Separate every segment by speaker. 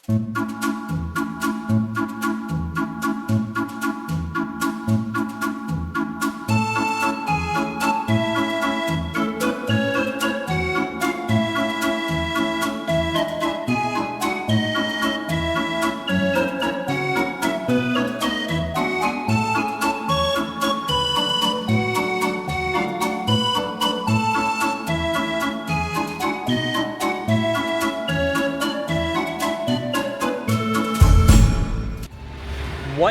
Speaker 1: What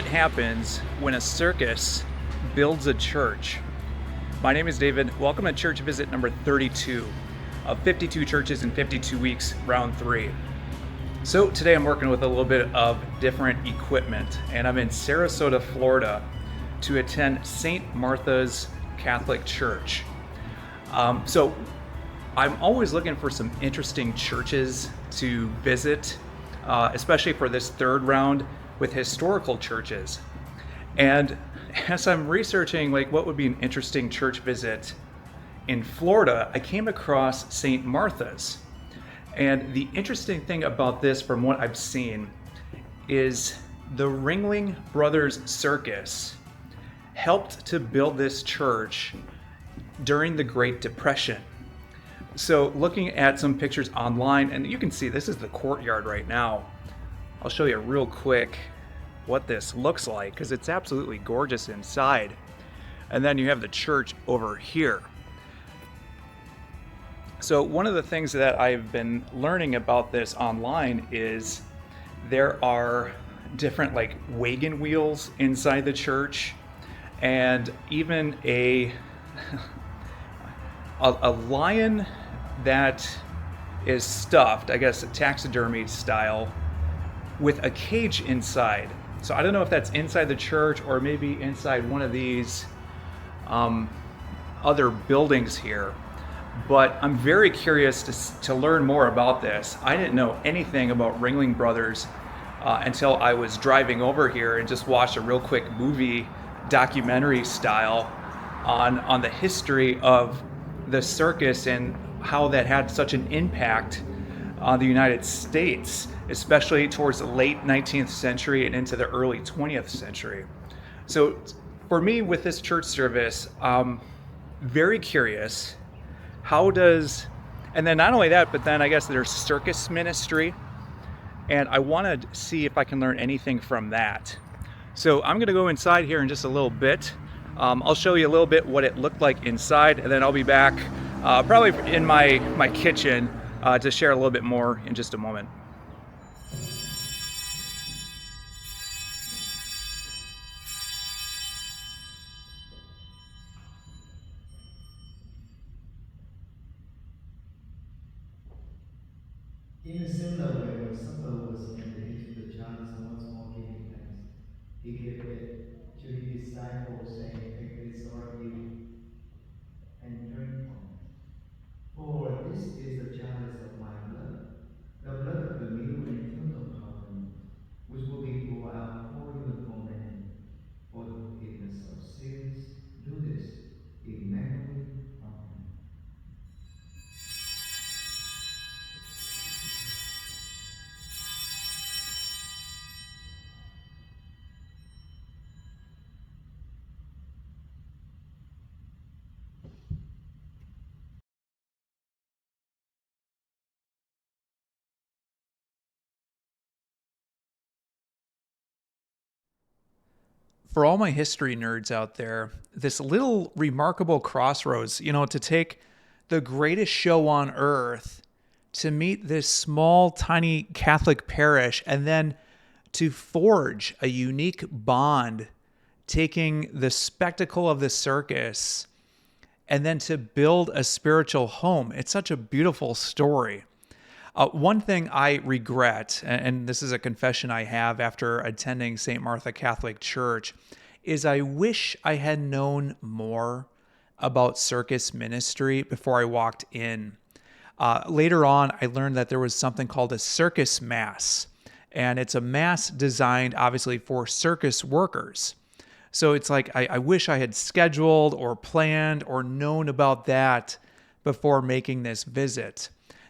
Speaker 1: happens when a circus builds a church? My name is David. Welcome to church visit number 32 of 52 churches in 52 weeks, round 3. So today I'm working with a little bit of different equipment, and I'm in Sarasota, Florida to attend St. Martha's Catholic Church. So I'm always looking for some interesting churches to visit, especially for this third round with historical churches. And as I'm researching what would be an interesting church visit in Florida, I came across St. Martha's. And the interesting thing about this, from what I've seen, is the Ringling Brothers Circus helped to build this church during the Great Depression. So looking at some pictures online, and you can see this is the courtyard right now. I'll show you real quick what this looks like, because it's absolutely gorgeous inside. And then you have the church over here. So one of the things that I've been learning about this online is there are different wagon wheels inside the church, and even a lion that is stuffed, I guess taxidermy style, with a cage inside. So I don't know if that's inside the church or maybe inside one of these other buildings here. But I'm very curious to learn more about this. I didn't know anything about Ringling Brothers until I was driving over here and just watched a real quick movie, documentary style, on the history of the circus and how that had such an impact on the United States, especially towards the late 19th century and into the early 20th century. So for me, with this church service, very curious, and then not only that, but then I guess there's circus ministry, and I want to see if I can learn anything from that. So I'm going to go inside here in just a little bit. I'll show you a little bit what it looked like inside, and then I'll be back probably in my kitchen to share a little bit more in just a moment.
Speaker 2: In a similar way, when supper was ended, he took the chalice and once more giving thanks, he gave it to his disciples, saying, "Take this, all of you, and drink from it. For this is the chalice of my blood, the blood of the new and eternal covenant, which will be poured out for you and for many for the forgiveness of sins. Do this in memory of me."
Speaker 1: For all my history nerds out there, this little remarkable crossroads, to take the greatest show on earth to meet this small, tiny Catholic parish, and then to forge a unique bond, taking the spectacle of the circus and then to build a spiritual home. It's such a beautiful story. One thing I regret, and this is a confession I have after attending St. Martha Catholic Church, is I wish I had known more about circus ministry before I walked in. Later on, I learned that there was something called a circus mass, and it's a mass designed obviously for circus workers. So it's I wish I had scheduled or planned or known about that before making this visit.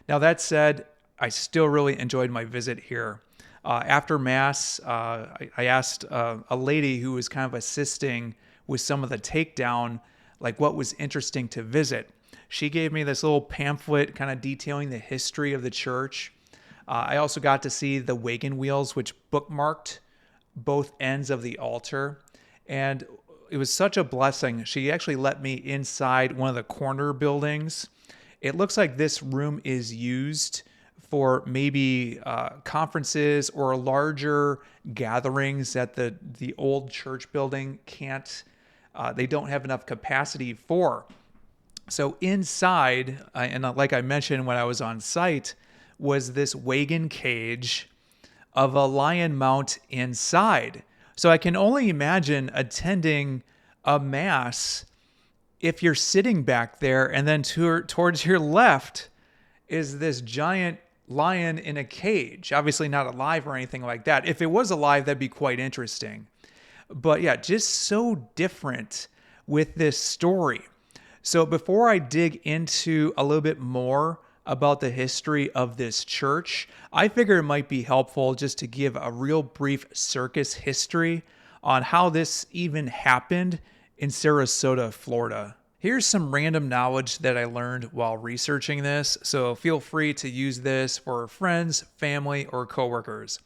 Speaker 1: Now that said, I still really enjoyed my visit here. After Mass, I asked a lady who was kind of assisting with some of the takedown, like what was interesting to visit. She gave me this little pamphlet kind of detailing the history of the church. I also got to see the wagon wheels, which bookmarked both ends of the altar. And it was such a blessing. She actually let me inside one of the corner buildings. It looks like this room is used for maybe conferences or larger gatherings that the old church building can't, they don't have enough capacity for. So inside, and like I mentioned when I was on site, was this wagon cage of a lion mount inside. So I can only imagine attending a mass if you're sitting back there, and then towards your left is this giant lion in a cage. Obviously not alive or anything like that. If it was alive, that'd be quite interesting. But yeah, just so different with this story. So before I dig into a little bit more about the history of this church, I figure it might be helpful just to give a real brief circus history on how this even happened in Sarasota, Florida. Here's some random knowledge that I learned while researching this, so feel free to use this for friends, family, or coworkers.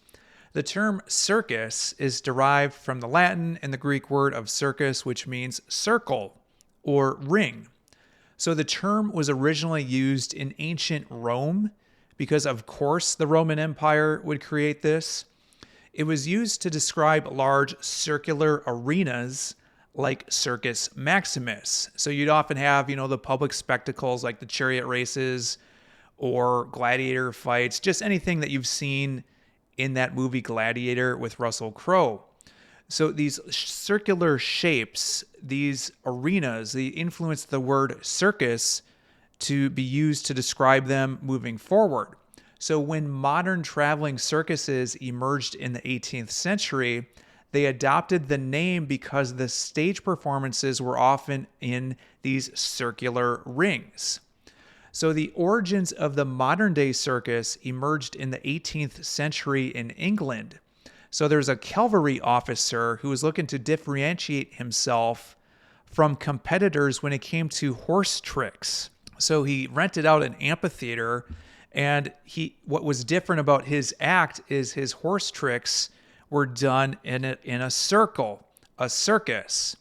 Speaker 1: The term circus is derived from the Latin and the Greek word of circus, which means circle or ring. So the term was originally used in ancient Rome because, of course, the Roman Empire would create this. It was used to describe large circular arenas like Circus Maximus. So you'd often have, the public spectacles like the chariot races or gladiator fights, just anything that you've seen in that movie Gladiator with Russell Crowe. So these circular shapes, these arenas, they influenced the word circus to be used to describe them moving forward. So when modern traveling circuses emerged in the 18th century, they adopted the name because the stage performances were often in these circular rings. So the origins of the modern day circus emerged in the 18th century in England. So there's a cavalry officer who was looking to differentiate himself from competitors when it came to horse tricks. So he rented out an amphitheater, and what was different about his act is his horse tricks were done in a circle, a circus.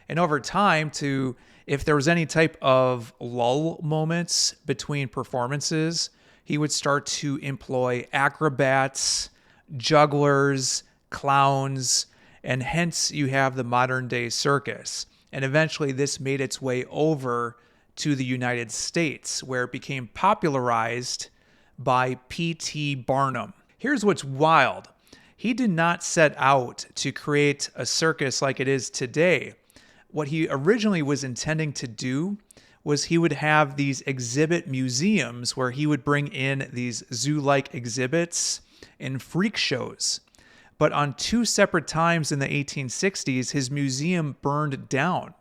Speaker 1: And over time, if there was any type of lull moments between performances, he would start to employ acrobats, jugglers, clowns, and hence you have the modern day circus. And eventually this made its way over to the United States, where it became popularized by P.T. Barnum. Here's what's wild. He did not set out to create a circus like it is today. What he originally was intending to do was he would have these exhibit museums where he would bring in these zoo-like exhibits and freak shows. But on two separate times in the 1860s, his museum burned down.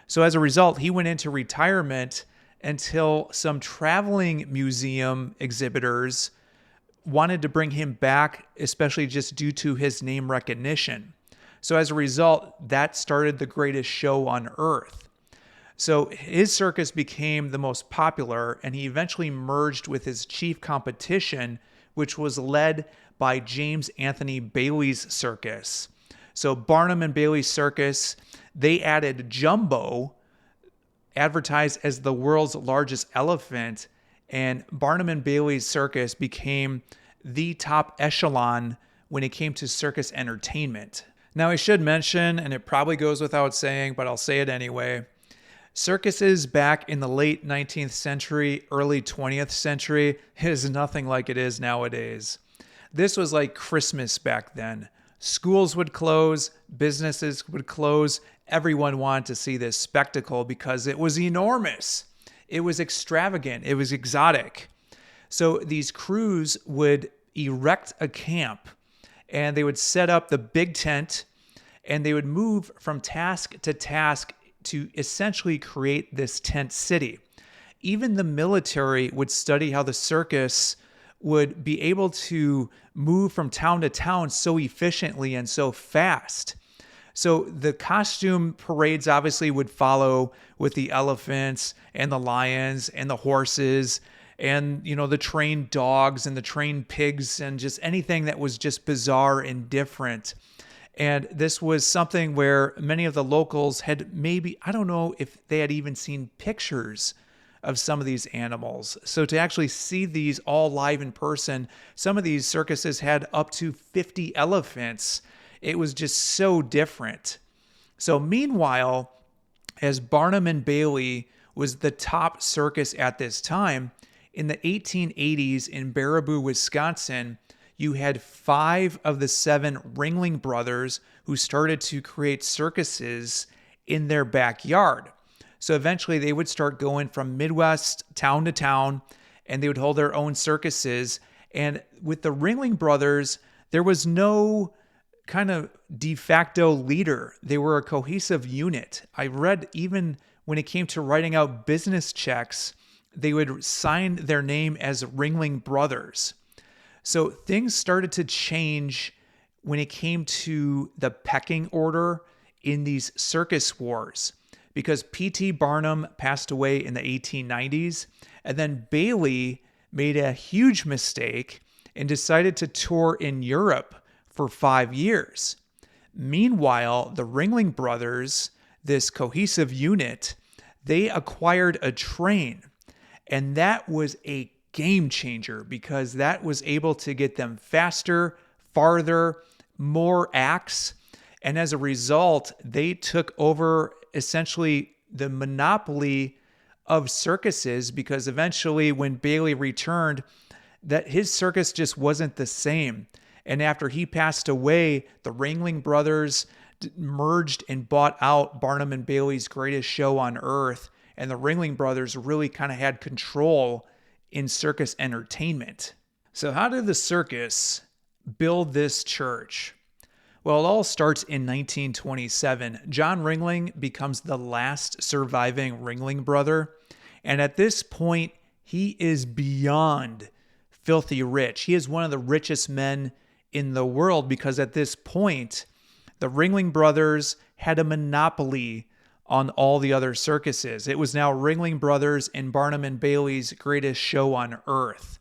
Speaker 1: So as a result, he went into retirement until some traveling museum exhibitors wanted to bring him back, especially just due to his name recognition. So as a result, that started the greatest show on earth. So his circus became the most popular, and he eventually merged with his chief competition, which was led by James Anthony Bailey's circus. So Barnum and Bailey Circus, they added Jumbo, advertised as the world's largest elephant, and Barnum and Bailey's circus became the top echelon when it came to circus entertainment. Now, I should mention, and it probably goes without saying, but I'll say it anyway, circuses back in the late 19th century, early 20th century is nothing like it is nowadays. This was like Christmas back then. Schools would close, businesses would close. Everyone wanted to see this spectacle because it was enormous. It was extravagant. It was exotic. So these crews would erect a camp, and they would set up the big tent, and they would move from task to task to essentially create this tent city. Even the military would study how the circus would be able to move from town to town so efficiently and so fast. So the costume parades obviously would follow with the elephants and the lions and the horses and, the trained dogs and the trained pigs and just anything that was just bizarre and different. And this was something where many of the locals had maybe, I don't know if they had even seen pictures of some of these animals. So to actually see these all live in person, some of these circuses had up to 50 elephants. It was just so different. So meanwhile, as Barnum and Bailey was the top circus at this time, in the 1880s in Baraboo, Wisconsin, you had 5 of the 7 Ringling brothers who started to create circuses in their backyard. So eventually they would start going from Midwest town to town, and they would hold their own circuses. And with the Ringling brothers, there was no kind of de facto leader. They were a cohesive unit. I read even when it came to writing out business checks, they would sign their name as Ringling Brothers. So things started to change when it came to the pecking order in these circus wars, because P.T. Barnum passed away in the 1890s, and then Bailey made a huge mistake and decided to tour in Europe for 5 years. Meanwhile, the Ringling brothers, this cohesive unit, they acquired a train, and that was a game changer because that was able to get them faster, farther, more acts, and as a result, they took over essentially the monopoly of circuses, because eventually when Bailey returned, that his circus just wasn't the same. And after he passed away, the Ringling brothers merged and bought out Barnum and Bailey's Greatest Show on Earth, and the Ringling brothers really kind of had control in circus entertainment. So how did the circus build this church? Well, it all starts in 1927. John Ringling becomes the last surviving Ringling brother. And at this point, he is beyond filthy rich. He is one of the richest men in the world because at this point, the Ringling brothers had a monopoly on all the other circuses. It was now Ringling Brothers and Barnum and Bailey's Greatest Show on Earth.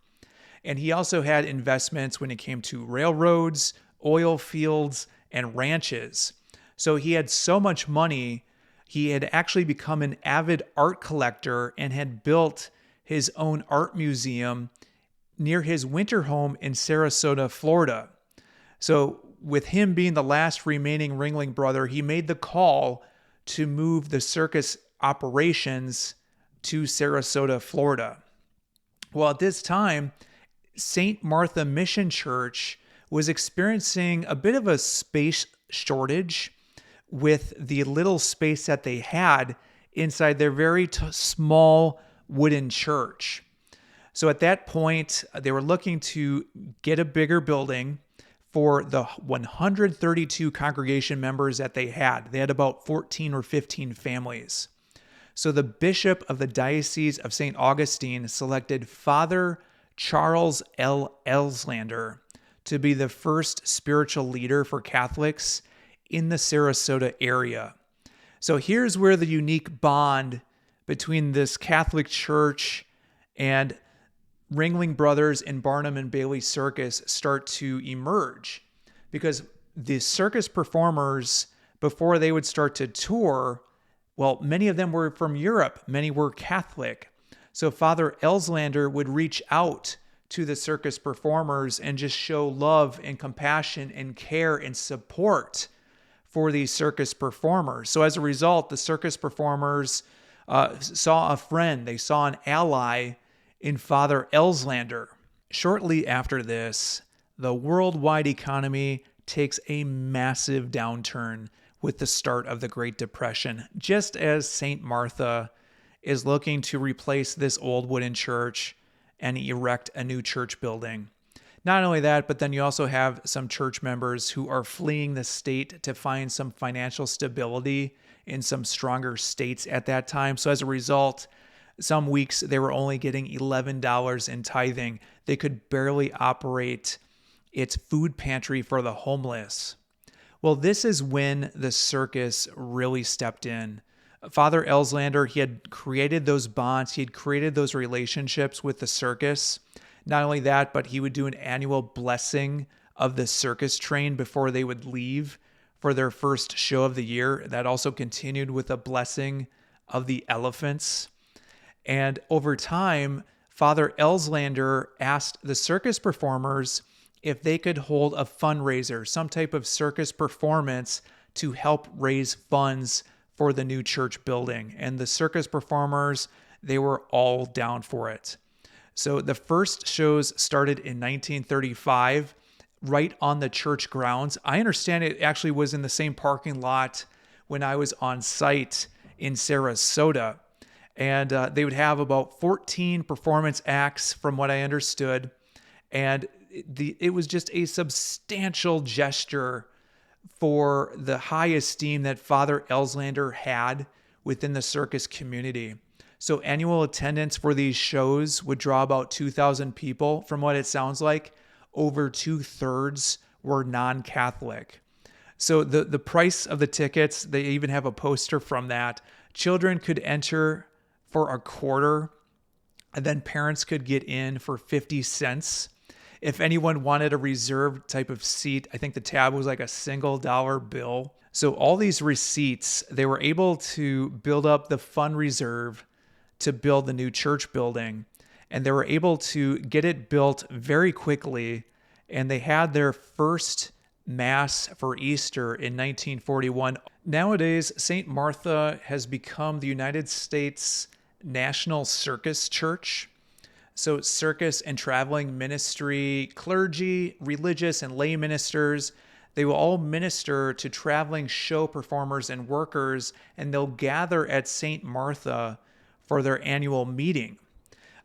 Speaker 1: And he also had investments when it came to railroads, oil fields, and ranches. So he had so much money, he had actually become an avid art collector and had built his own art museum near his winter home in Sarasota, Florida. So with him being the last remaining Ringling brother, he made the call to move the circus operations to Sarasota, Florida. Well, at this time, St. Martha Mission Church was experiencing a bit of a space shortage with the little space that they had inside their very small wooden church. So at that point, they were looking to get a bigger building for the 132 congregation members that they had. They had about 14 or 15 families. So the bishop of the Diocese of St. Augustine selected Father Charles L. Elslander to be the first spiritual leader for Catholics in the Sarasota area. So here's where the unique bond between this Catholic church and Ringling Brothers and Barnum and Bailey Circus start to emerge, because the circus performers, before they would start to tour, well, many of them were from Europe, many were Catholic. So Father Elslander would reach out to the circus performers and just show love and compassion and care and support for these circus performers. So as a result, the circus performers saw a friend, they saw an ally in Father Elslander. Shortly after this, the worldwide economy takes a massive downturn with the start of the Great Depression, just as St. Martha is looking to replace this old wooden church and erect a new church building. Not only that, but then you also have some church members who are fleeing the state to find some financial stability in some stronger states at that time. So as a result, Some weeks they were only getting $11 in tithing. They could barely operate its food pantry for the homeless. Well, this is when the circus really stepped in. Father Elslander, he had created those bonds. He had created those relationships with the circus. Not only that, but he would do an annual blessing of the circus train before they would leave for their first show of the year. That also continued with a blessing of the elephants. And over time, Father Elslander asked the circus performers if they could hold a fundraiser, some type of circus performance to help raise funds for the new church building. And the circus performers, they were all down for it. So the first shows started in 1935, right on the church grounds. I understand it actually was in the same parking lot when I was on site in Sarasota. And they would have about 14 performance acts from what I understood. And it was just a substantial gesture for the high esteem that Father Elslander had within the circus community. So annual attendance for these shows would draw about 2,000 people. From what it sounds like, over 2/3 were non-Catholic. So the price of the tickets, they even have a poster from that. Children could enter for a quarter, and then parents could get in for 50 cents. If anyone wanted a reserved type of seat, I think the tab was like a single dollar bill. So all these receipts, they were able to build up the fund reserve to build the new church building. And they were able to get it built very quickly. And they had their first Mass for Easter in 1941. Nowadays, St. Martha has become the United States National Circus Church. So circus and traveling ministry, clergy, religious and lay ministers, they will all minister to traveling show performers and workers, and they'll gather at St. Martha for their annual meeting.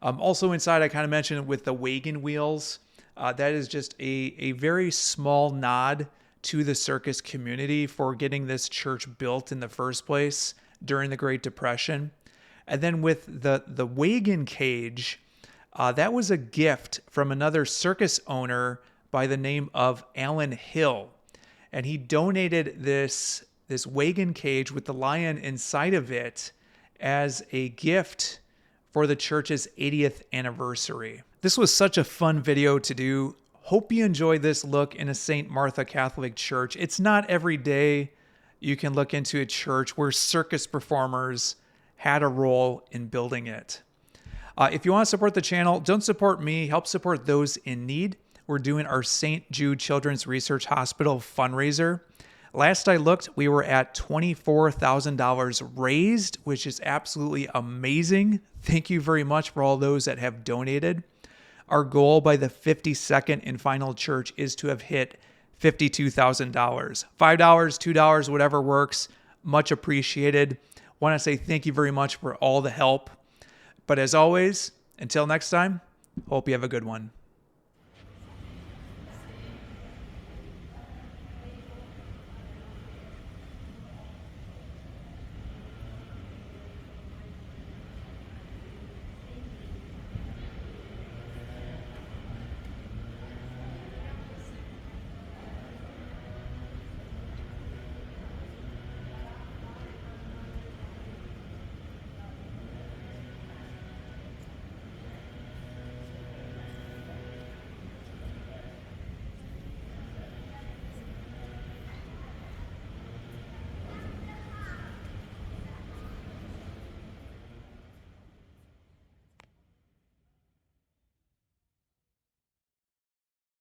Speaker 1: Also inside, I kind of mentioned with the wagon wheels, that is just a very small nod to the circus community for getting this church built in the first place during the Great Depression. And then with the wagon cage, that was a gift from another circus owner by the name of Alan Hill. And he donated this wagon cage with the lion inside of it as a gift for the church's 80th anniversary. This was such a fun video to do. Hope you enjoyed this look in a St. Martha Catholic Church. It's not every day you can look into a church where circus performers had a role in building it. If you want to support the channel, don't support me, help support those in need. We're doing our St. Jude Children's Research Hospital fundraiser. Last I looked, we were at $24,000 raised, which is absolutely amazing. Thank you very much for all those that have donated. Our goal by the 52nd and final church is to have hit $52,000. $5, $2, whatever works. Much appreciated. Want to say thank you very much for all the help. But as always, until next time, hope you have a good one.